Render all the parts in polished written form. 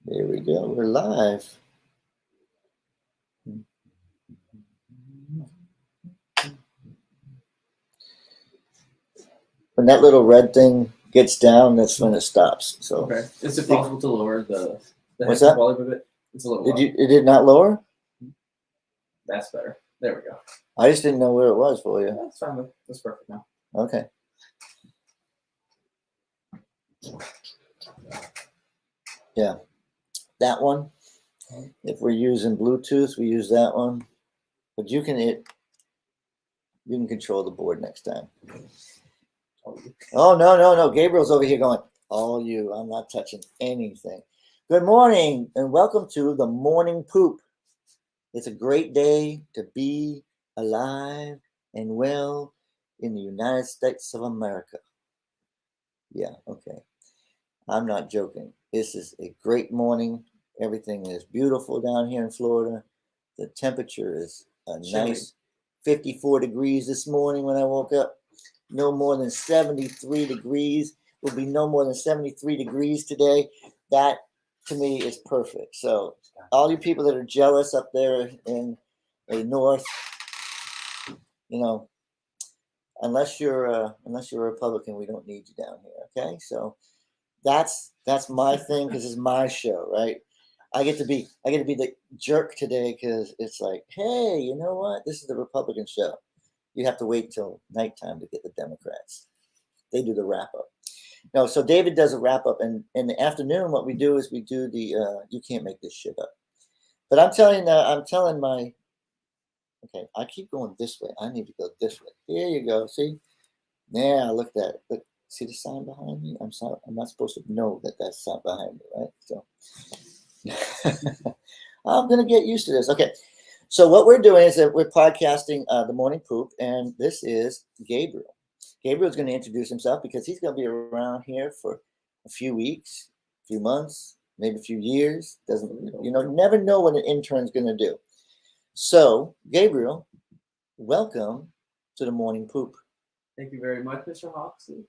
There we go. We're live. When that little red thing gets down, that's when it stops. So Okay. Is it possible to lower the What's headphone that? volume a bit? It's a little low. it did not lower? That's better. There we go. I just didn't know where it was for you. That's fine. That's perfect now. Okay. Yeah. That one. If we're using Bluetooth, we use that one. But you can control the board next time. Oh, no. Gabriel's over here going, all you. I'm not touching anything. Good morning and welcome to the Morning Poop. It's a great day to be alive and well in the United States of America. Yeah, okay. I'm not joking. This is a great morning. Everything is beautiful down here in Florida. The temperature is a nice 54 degrees this morning when I woke up. No more than 73 degrees. Will be no more than 73 degrees today. That to me is perfect. So all you people that are jealous up there in the north, unless you're a Republican, we don't need you down here. Okay, so that's my thing because it's my show, right? I get to be the jerk today because it's like, hey, you know what? This is the Republican show. You have to wait till nighttime to get the Democrats. They do the wrap up. No, so David does a wrap up, and in the afternoon, what we do is we do the you can't make this shit up. But I'm telling my. Okay, I keep going this way. I need to go this way. Here you go. See? Yeah, look at that. Look, see the sign behind me? I'm sorry. I'm not supposed to know that that's sign behind me, right? So I'm gonna get used to this. Okay. So what we're doing is that we're podcasting the Morning Poop, and this is Gabriel. Gabriel's going to introduce himself because he's going to be around here for a few weeks, a few months, maybe a few years. Never know what an intern's going to do. So, Gabriel, welcome to the Morning Poop. Thank you very much, Mr. Hawksley.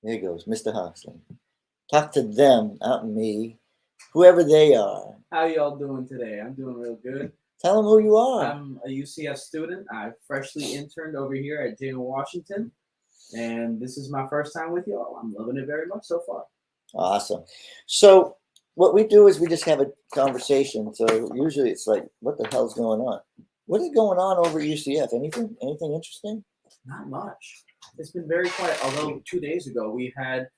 There he goes, Mr. Hawksley. Talk to them, not me, whoever they are. How y'all doing today? I'm doing real good. Tell them who you are. I'm a UCF student. I freshly interned over here at J.M. Washington, and this is my first time with y'all. I'm loving it very much so far. Awesome. So what we do is we just have a conversation. So usually it's like, what the hell's going on? What is going on over at UCF? Anything interesting? Not much. It's been very quiet. Although 2 days ago we had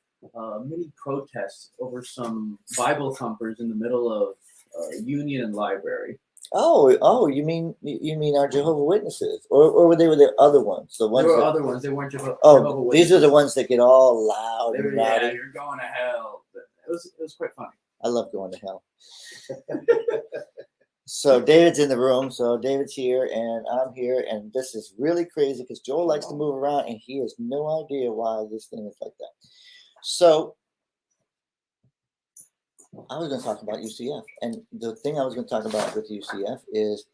mini protests over some Bible thumpers in the middle of Union and Library. Oh, you mean our Jehovah's Witnesses, or were they the other ones? There were other ones. They weren't Jehovah's Witnesses. These are the ones that get all loud and rowdy. Yeah, you're going to hell. But it was quite funny. I love going to hell. So David's in the room. So David's here, and I'm here, and this is really crazy because Joel likes to move around, and he has no idea why this thing is like that. So I was going to talk about UCF, and the thing I was going to talk about with UCF is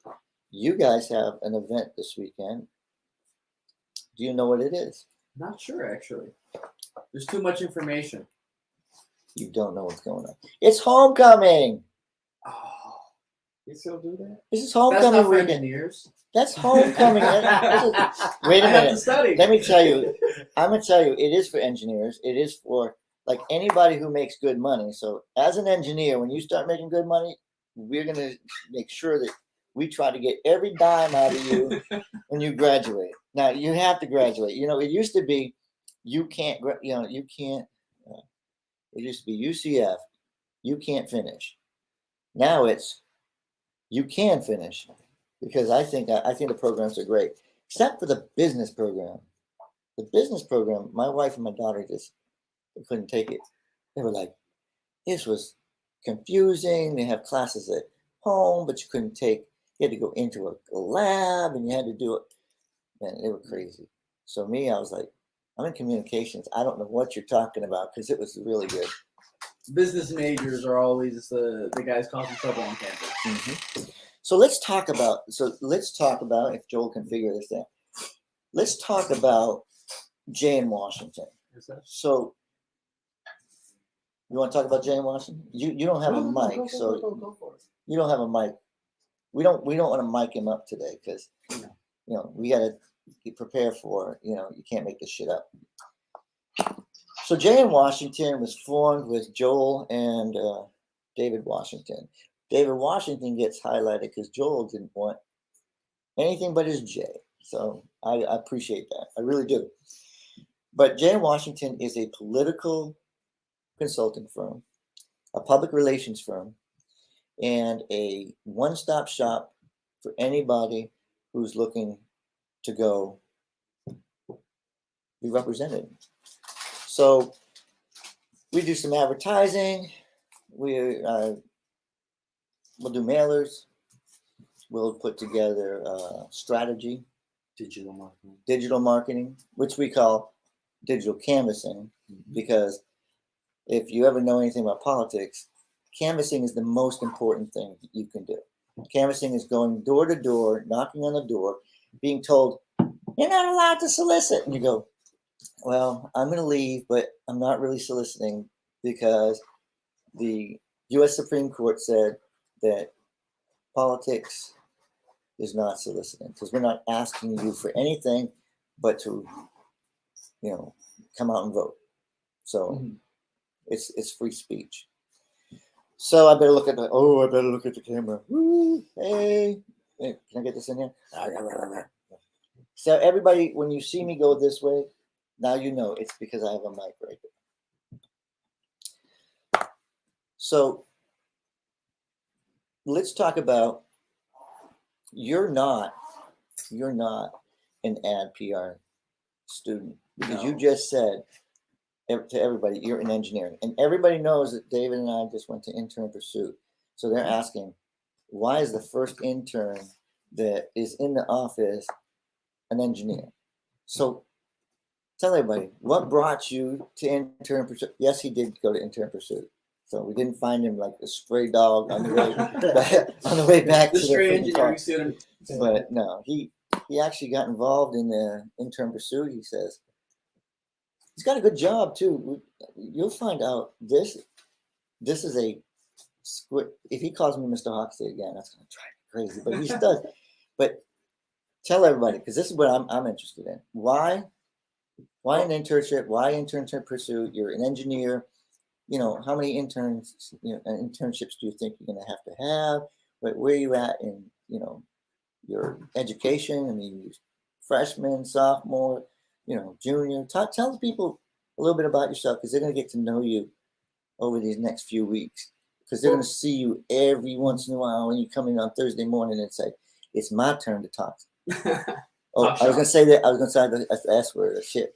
you guys have an event this weekend. Do you know what it is? Not sure, actually. There's too much information. You don't know what's going on. It's homecoming. Oh, you still do that? This is homecoming weekend. Engineers. That's homecoming. Wait a minute. Let me tell you. I'm going to tell you, it is for engineers. It is for like anybody who makes good money. So as an engineer, when you start making good money, we're going to make sure that we try to get every dime out of you when you graduate. Now you have to graduate. It used to be, you can't, it used to be UCF, you can't finish. Now it's, you can finish because I think the programs are great, except for the business program. The business program, my wife and my daughter they couldn't take it. They were like, this was confusing. They have classes at home, but you had to go into a lab and you had to do it. Man, they were crazy. So me, I was like, I'm in communications. I don't know what you're talking about because it was really good. Business majors are always the guys causing trouble on campus. Mm-hmm. So let's talk about if Joel can figure this out. Let's talk about J.M. Washington. So You want to talk about Jay in Washington? You don't have a mic, so go for it. you don't have a mic. We don't want to mic him up today because we got to prepare for you can't make this shit up. So Jay in Washington was formed with Joel and David Washington. David Washington gets highlighted because Joel didn't want anything but his Jay. So I appreciate that. I really do. But Jay in Washington is a political consulting firm, a public relations firm, and a one-stop shop for anybody who's looking to go be represented. So we do some advertising. We'll do mailers. We'll put together strategy, digital marketing, which we call digital canvassing, because if you ever know anything about politics, canvassing is the most important thing you can do. Canvassing is going door to door, knocking on the door, being told, you're not allowed to solicit. And you go, well, I'm going to leave, but I'm not really soliciting because the U.S. Supreme Court said that politics is not soliciting, because we're not asking you for anything but to, come out and vote. So it's free speech. So I better look at the camera. Woo, hey, can I get this in here? So everybody, when you see me go this way, now you know it's because I have a mic right there. So let's talk about you're not an ad PR student, because you just said to everybody you're in engineering, and everybody knows that David and I just went to Intern Pursuit. So they're asking, why is the first intern that is in the office an engineer? So tell everybody, what brought you to Intern Pursuit? Yes, he did go to Intern Pursuit. So we didn't find him like a stray dog on the way back the to stray the engineering student. But no, he actually got involved in the Intern Pursuit. He says he's got a good job too. You'll find out this is a squid. If he calls me Mr. Hoxie again, that's gonna drive me crazy. But he does. But tell everybody, because this is what I'm interested in. Why an internship? Why Internship Pursuit? You're an engineer. How many internships do you think you're going to have? Where are you at in, your education? I mean, you freshman, sophomore, junior. Tell people a little bit about yourself, because they're going to get to know you over these next few weeks, because they're going to see you every once in a while when you come in on Thursday morning and say, it's my turn to talk. Oh, I was going to say that. I was going to say the S word, shit.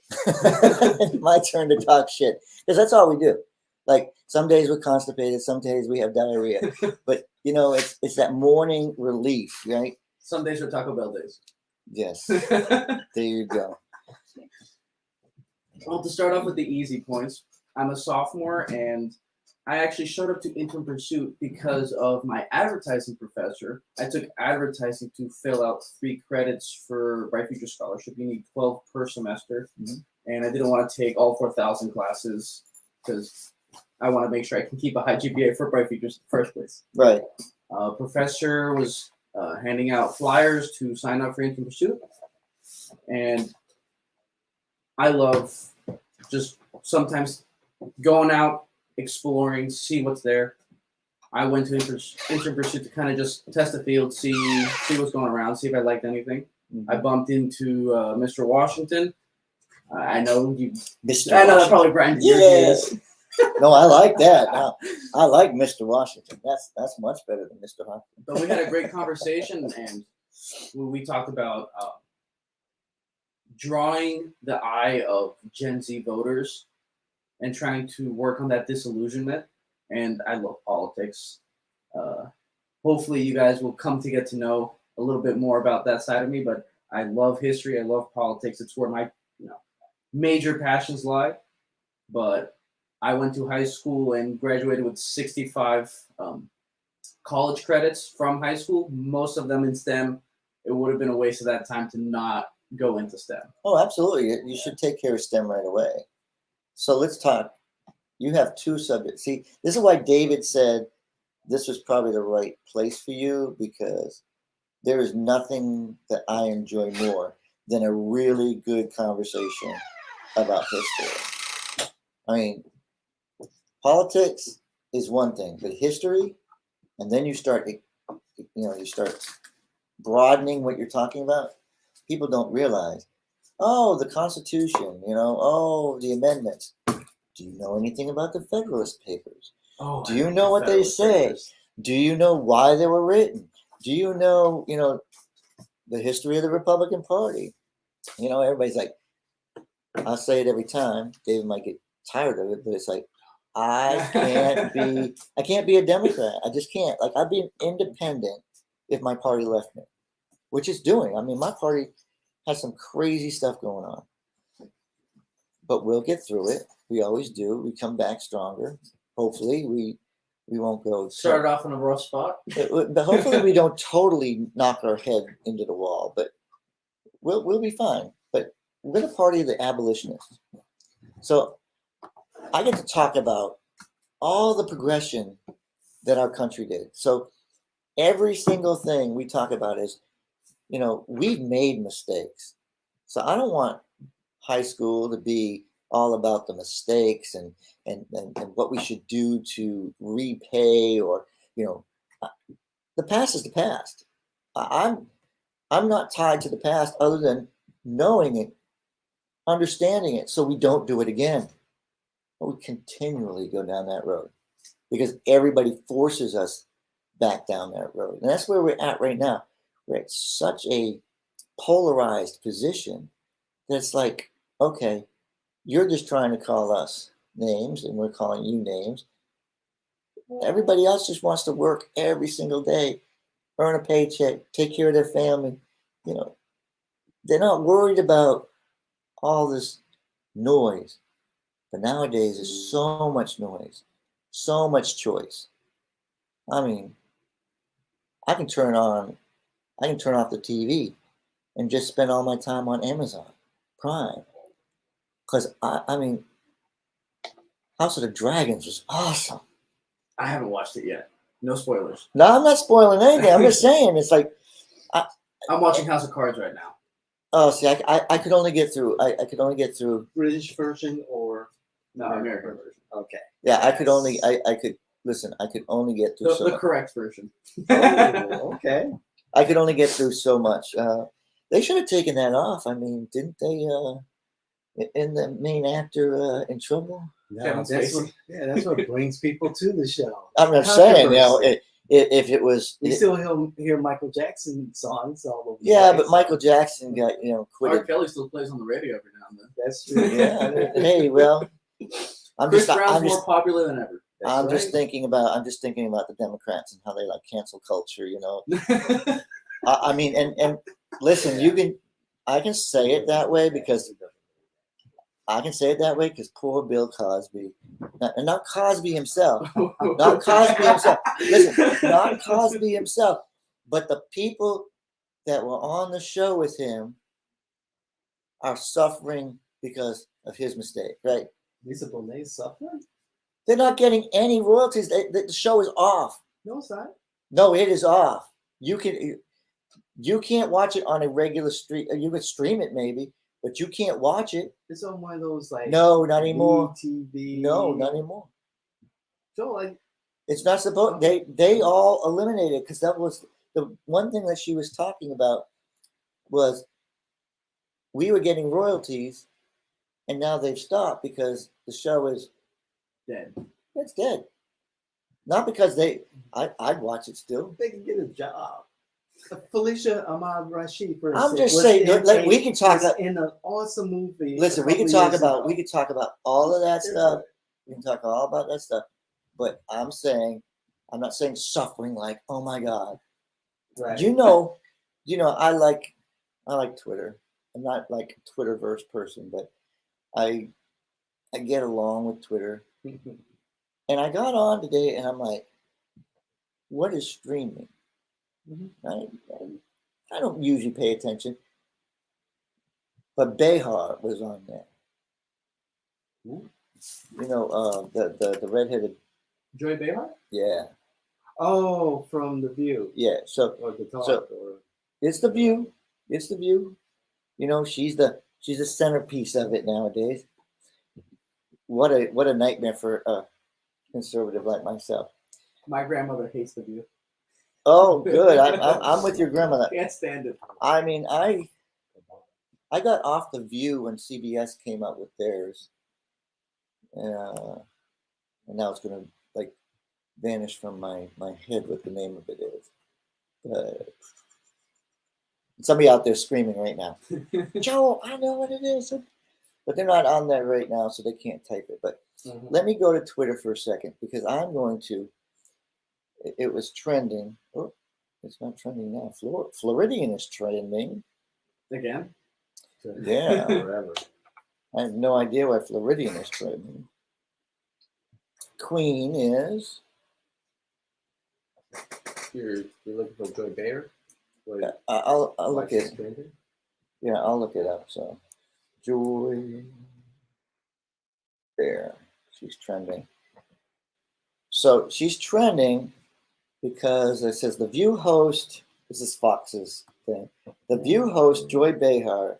My turn to talk shit, because that's all we do. Like some days we're constipated, some days we have diarrhea, but it's that morning relief, right? Some days are Taco Bell days. Yes, there you go. Well, to start off with the easy points, I'm a sophomore, and I actually showed up to Intern Pursuit because of my advertising professor. I took advertising to fill out 3 credits for Bright Future Scholarship. You need 12 per semester, and I didn't want to take all 4,000 classes because I want to make sure I can keep a high GPA for Bright Futures in the first place. Right. Professor was handing out flyers to sign up for Intern Pursuit, and I love just sometimes going out, exploring, see what's there. I went to Intern Pursuit to kind of just test the field, see what's going around, see if I liked anything. I bumped into Mr. Washington. I know you. Mr. I know that probably branded your ears. No, I like that. Now, I like Mr. Washington. That's much better than Mr. Washington. But we had a great conversation, and we talked about drawing the eye of Gen Z voters and trying to work on that disillusionment. And I love politics. Hopefully you guys will come to get to know a little bit more about that side of me, but I love history. I love politics. It's where my major passions lie. But I went to high school and graduated with 65 college credits from high school, most of them in STEM. It would have been a waste of that time to not go into STEM. Oh, absolutely. You should take care of STEM right away. So let's talk you have two subjects. See, this is why David said this was probably the right place for you, because there is nothing that I enjoy more than a really good conversation about history. I mean, politics is one thing, but history, and then you start broadening what you're talking about. People don't realize, oh, the Constitution, oh, the amendments. Do you know anything about the Federalist Papers? Oh, do you know what they say? Papers. Do you know why they were written? Do you know, the history of the Republican Party? Everybody's like, I'll say it every time. David might get tired of it, but it's like, I can't be a Democrat. I just can't. Like, I'd be independent if my party left me, which it's doing. I mean, my party has some crazy stuff going on, but we'll get through it. We always do. We come back stronger. Hopefully, we won't go. Started off in a rough spot. But hopefully, we don't totally knock our head into the wall. But we'll be fine. But we're the party of the abolitionists. So I get to talk about all the progression that our country did. So every single thing we talk about is, we've made mistakes. So I don't want high school to be all about the mistakes and what we should do to repay, or the past is the past. I'm not tied to the past other than knowing it, understanding it, so we don't do it again. But we continually go down that road because everybody forces us back down that road, and that's where we're at right now. We're at such a polarized position that it's like, okay, you're just trying to call us names and we're calling you names. Everybody else just wants to work every single day, earn a paycheck, take care of their family. They're not worried about all this noise. But nowadays, there's so much noise, so much choice. I mean, I can turn off the TV and just spend all my time on Amazon Prime. Because, I mean, House of the Dragons was awesome. I haven't watched it yet. No spoilers. No, I'm not spoiling anything. I'm just saying, it's like... I'm watching House of Cards right now. Oh, see, I could only get through... I could only get through... British version or... No, American version. Okay. Yeah, I could only... I could only get through the correct version. Oh, okay. I could only get through so much. They should have taken that off. I mean, didn't they... in the main actor in trouble? No, that's what brings people to the show. I'm not saying, if it was... You still hear Michael Jackson songs all over. Yeah, but Michael Jackson got, quit. R. Kelly still plays on the radio every now and then. That's true. Yeah, I mean, hey, well... Chris Brown's more popular than ever. I'm just thinking about the Democrats and how they like cancel culture, I mean, and listen, I can say it that way because poor Bill Cosby, and not Cosby himself, listen, not Cosby himself, but the people that were on the show with him are suffering because of his mistake, right? Lisa Bonet's suffering? They're not getting any royalties. The show is off. No, it's not. No, it is off. You can't watch it on a regular stream. You could stream it maybe, but you can't watch it. It's on one of those no, not anymore. TV. No, not anymore. So it's not supposed. They all eliminated because that was the one thing that she was talking about was we were getting royalties, and now they've stopped because the show is dead. It's dead. Not because I'd watch it still. They can get a job. Felicia Ahmad Rashid. I'm just saying, we can talk about in an awesome movie. Listen, we can talk about all of that stuff. We can talk all about that stuff. But I'm not saying suffering like, oh my God. Right. I like Twitter. I'm not like a Twitterverse person, but I get along with Twitter. And I got on today and I'm like, what is streaming? I don't usually pay attention. But Behar was on there. the redheaded. Joy Behar? Yeah, Oh, from The View. yeah. So Or The Talk. So- or it's the View. It's the View. She's the centerpiece of it nowadays. What a nightmare for a conservative like myself. My grandmother hates The View. Oh, good. I'm with your grandmother. Can't stand it. I mean, I got off the View when CBS came up with theirs, and now it's gonna like vanish from my head what the name of it is. Somebody out there screaming right now, Joe, I know what it is, but they're not on there right now, so they can't type it. But let me go to Twitter for a second because I'm going to. It was trending. Oh, it's not trending now. Floridian is trending. Again? Yeah. Forever. I have no idea why Floridian is trending. Queen is. You're looking for Joy Behar? I'll look She's it. trending? Yeah, I'll look it up. So, Joy. There, she's trending. So she's trending because it says the View host. This is Fox's thing. The View host Joy Behar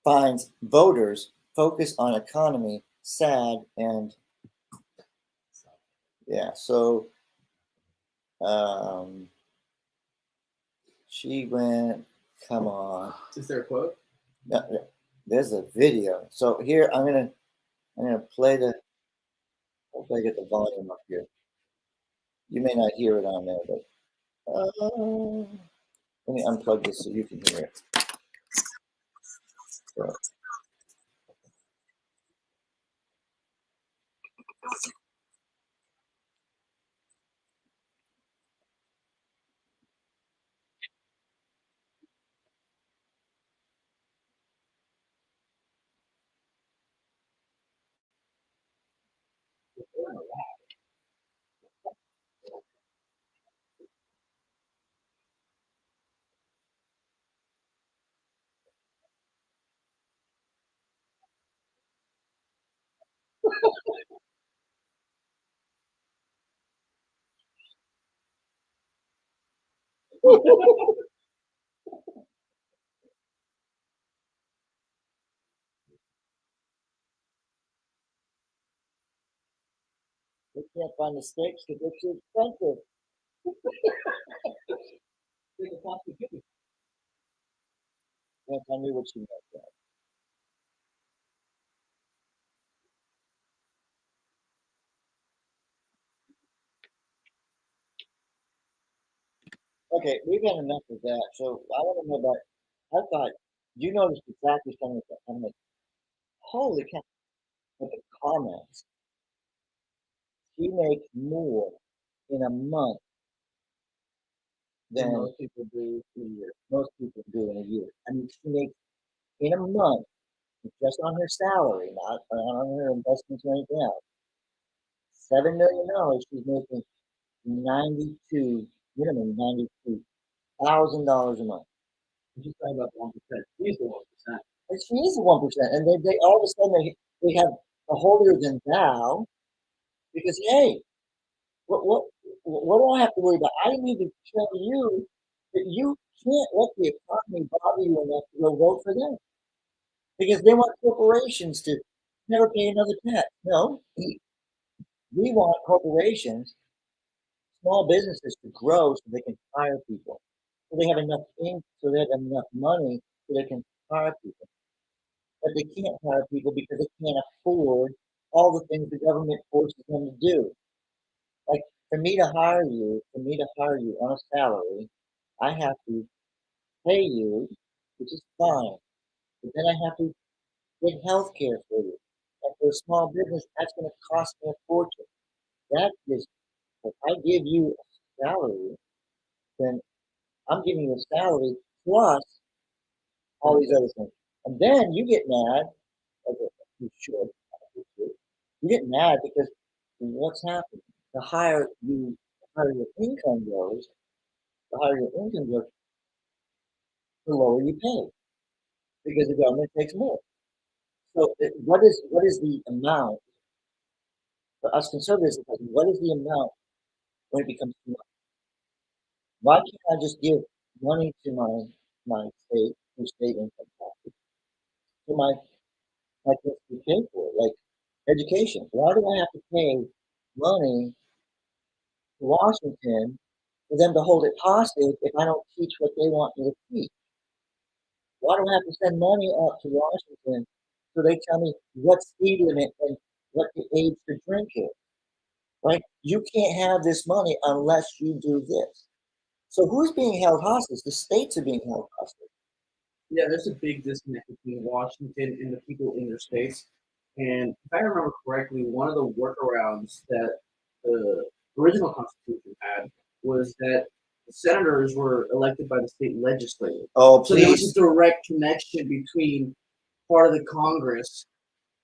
finds voters focus on economy sad and yeah. So she went. Come on. Is there a quote? No, there's a video. So here I'm gonna play the. Hopefully I get the volume up here. You may not hear it on there, but let me unplug this so you can hear it. So. We can't find the steaks because they're too expensive. Can't tell me what you meant. Okay, we've had enough of that. So I want to know about. I thought you noticed exactly something. I'm like, holy cow! But the comments, she makes more in a month than Most people do in a year. most people do in a year. I mean, she makes in a month just on her salary, not on her investments or anything else. $7 million. She's making 92 minimum $92,000 a month. She's talking about 1%. She's the 1%. And she is the 1%, and they all of a sudden they have a holier than thou because hey, what do I have to worry about? I need to tell you that you can't let the economy bother you enough to go vote for them because they want corporations to never pay another tax. No, we want corporations, small businesses to grow so they can hire people, so they have so they have enough money so they can hire people. But they can't hire people because they can't afford all the things the government forces them to do. Like for me to hire you, on a salary, I have to pay you, which is fine. But then I have to get health care for you. And for a small business, that's going to cost me a fortune. That is, if I give you a salary, then I'm giving you a salary plus all these other things. And then you get mad, like you should, you get mad because what's happening? The higher your income goes, the lower you pay because the government takes more. So what is the amount For us conservatives, it's like, what is the amount when it becomes too much? Why can't I just give money to my state through state income taxes to my kids to pay for, like education? Why do I have to pay money to Washington for them to hold it hostage if I don't teach what they want me to teach? Why do I have to send money up to Washington so they tell me what speed limit and what the age to drink is? Right? You can't have this money unless you do this. So who's being held hostage? The states are being held hostage. Yeah, there's a big disconnect between Washington and the people in their states. And if I remember correctly, one of the workarounds that the original Constitution had was that the senators were elected by the state legislature. Oh, So there was please. a direct connection between part of the Congress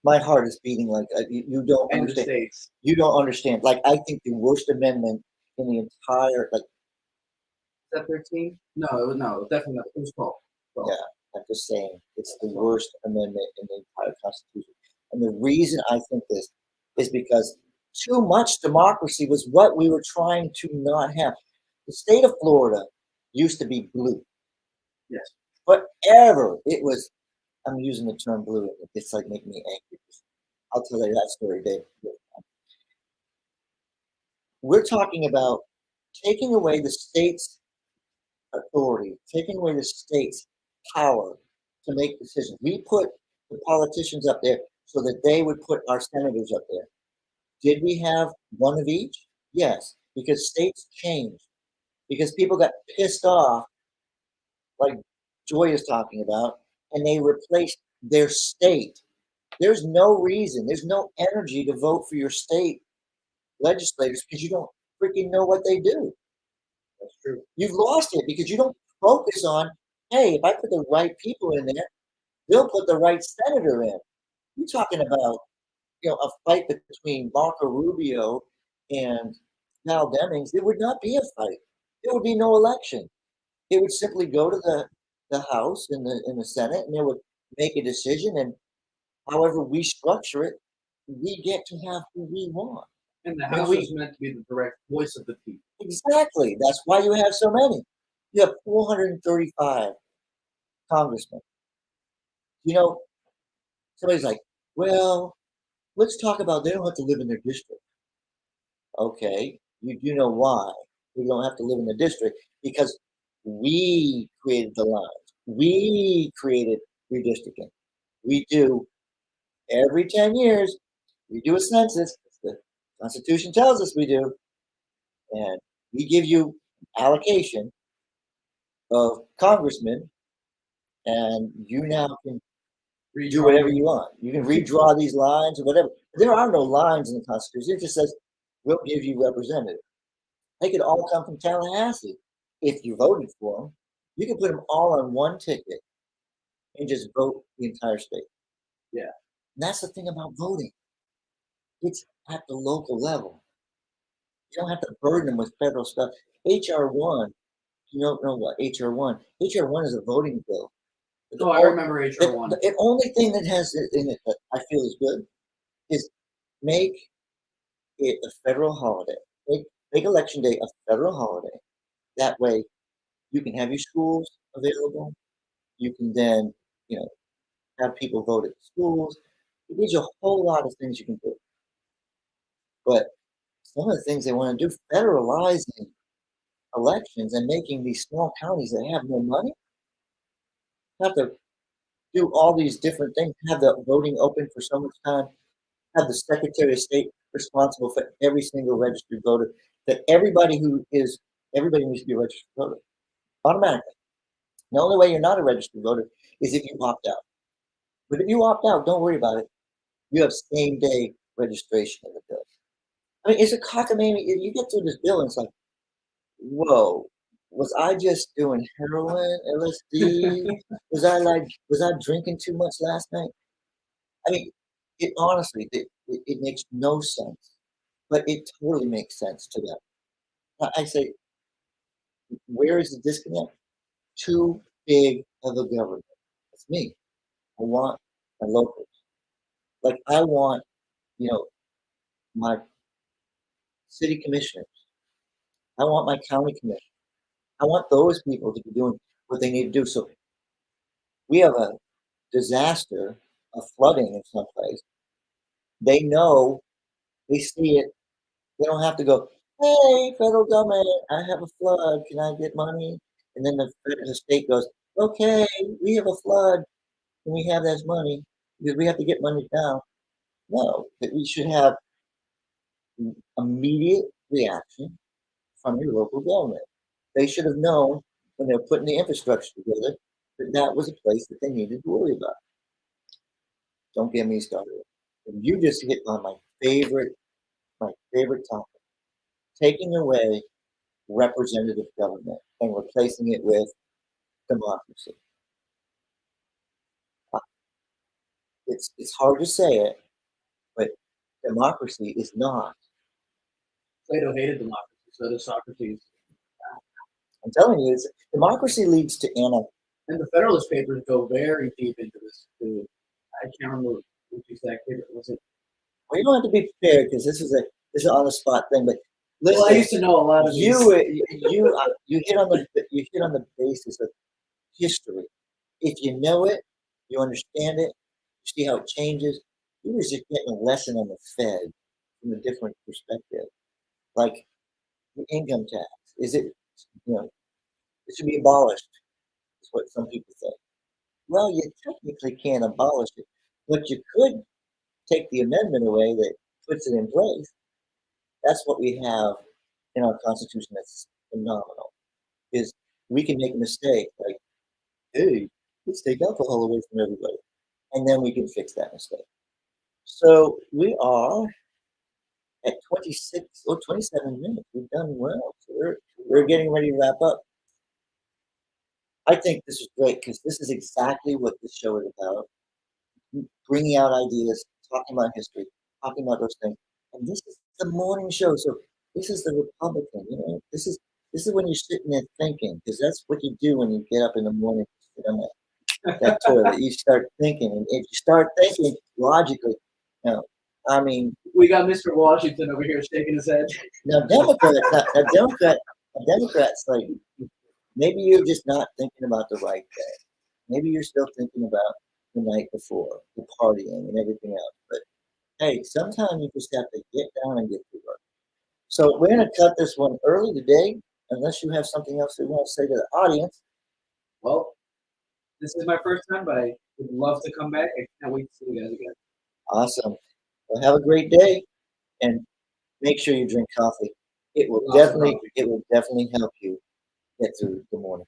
My heart is beating like you don't and the understand. states. You don't understand. Like, I think the worst amendment in the entire, like, Is that 13? No, definitely not. It was 12. yeah, I'm just saying, it's the worst amendment in the entire Constitution. And the reason I think this is because too much democracy was what we were trying to not have. The state of Florida used to be blue. Yes. Forever it was, I'm using the term blue, it's like making me angry. I'll tell you that story, Dave. We're talking about taking away the state's authority, taking away the state's power to make decisions. We put the politicians up there so that they would put our senators up there. Did we have one of each? Yes, because states changed, because people got pissed off, like Joy is talking about, and they replaced their state. There's no reason, there's no energy to vote for your state legislators because you don't freaking know what they do. That's true. You've lost it because you don't focus on, hey, if I put the right people in there, they'll put the right senator in. You're talking about, a fight between Marco Rubio and Val Demings. There would not be a fight. There would be no election. It would simply go to the House and the Senate, and they would make a decision. And however we structure it, we get to have who we want. And the And House we- was meant to be the direct voice of the people. Exactly. That's why you have so many. You have 435 congressmen. Somebody's like, well, let's talk about they don't have to live in their district. Okay, you do know why we don't have to live in the district? Because we created the lines. We created redistricting. We do every 10 years, we do a census. The Constitution tells us we do. And we give you allocation of congressmen, and you now can do whatever you want. You can redraw these lines or whatever. There are no lines in the Constitution. It just says, we'll give you representatives. They could all come from Tallahassee if you voted for them. You can put them all on one ticket and just vote the entire state. Yeah. And that's the thing about voting. It's at the local level. You don't have to burden them with federal stuff. HR 1, you don't know what HR 1. HR 1 is a voting bill. Oh, I remember HR 1. The only thing that has it in it that I feel is good is make it a federal holiday. Make election day a federal holiday. That way, you can have your schools available. You can then, have people vote at the schools. It gives you a whole lot of things you can do. But some of the things they want to do, federalizing elections and making these small counties that have no money, have to do all these different things, have the voting open for so much time, have the Secretary of State responsible for every single registered voter, that everybody needs to be a registered voter automatically. The only way you're not a registered voter is if you opt out. But if you opt out, don't worry about it. You have same day registration of the bill. I mean, it's a cockamamie. You get through this bill and it's like, whoa, was I just doing heroin, LSD? was I drinking too much last night? I mean, it honestly, it makes no sense, but it totally makes sense to them. I say, where is the disconnect? Too big of a government. It's me. I want my locals. Like I want, my city commissioners. I want my county commissioners. I want those people to be doing what they need to do. So we have a disaster, a flooding in some place. They know, they see it. They don't have to go, hey, federal government, I have a flood. Can I get money? And then the state goes, okay, we have a flood. Can we have that money? Because we have to get money down. No, that we should have immediate reaction from your local government. They should have known when they were putting the infrastructure together that that was a place that they needed to worry about. Don't get me started. And you just hit on my favorite topic: taking away representative government and replacing it with democracy. It's hard to say it, but democracy is not. Plato hated democracy, so does Socrates. I'm telling you, democracy leads to anarchy. And the Federalist Papers go very deep into this too. I can't remember which exact paper was it. Well, you don't have to be prepared because this is an on the spot thing. But listen, Well, I used to know a lot of these. you hit on the basis of history. If you know it, you understand it, you see how it changes. You was just getting a lesson on the Fed from a different perspective. Like the income tax, is it it should be abolished? Is what some people say. Well, you technically can't abolish it, but you could take the amendment away that puts it in place. That's what we have in our Constitution that's phenomenal, is we can make a mistake, like, hey, let's take alcohol away from everybody, and then we can fix that mistake. So we are at 26 or 27 minutes. We've done well. So we're getting ready to wrap up. I think this is great because this is exactly what this show is about. Bringing out ideas, talking about history, talking about those things. And this is the morning show. So this is the Republican, this is when you're sitting there thinking, because that's what you do when you get up in the morning, sit on that toilet. You start thinking, and if you start thinking logically, I mean, we got Mr. Washington over here shaking his head. now Democrats, like, maybe you're just not thinking about the right day. Maybe you're still thinking about the night before, the partying and everything else. But hey, sometimes you just have to get down and get to work. So we're going to cut this one early today, unless you have something else you want to say to the audience. Well, this is my first time, but I would love to come back. I can't wait to see you guys again. Awesome. Well, have a great day, and make sure you drink coffee. It will definitely help you get through the morning.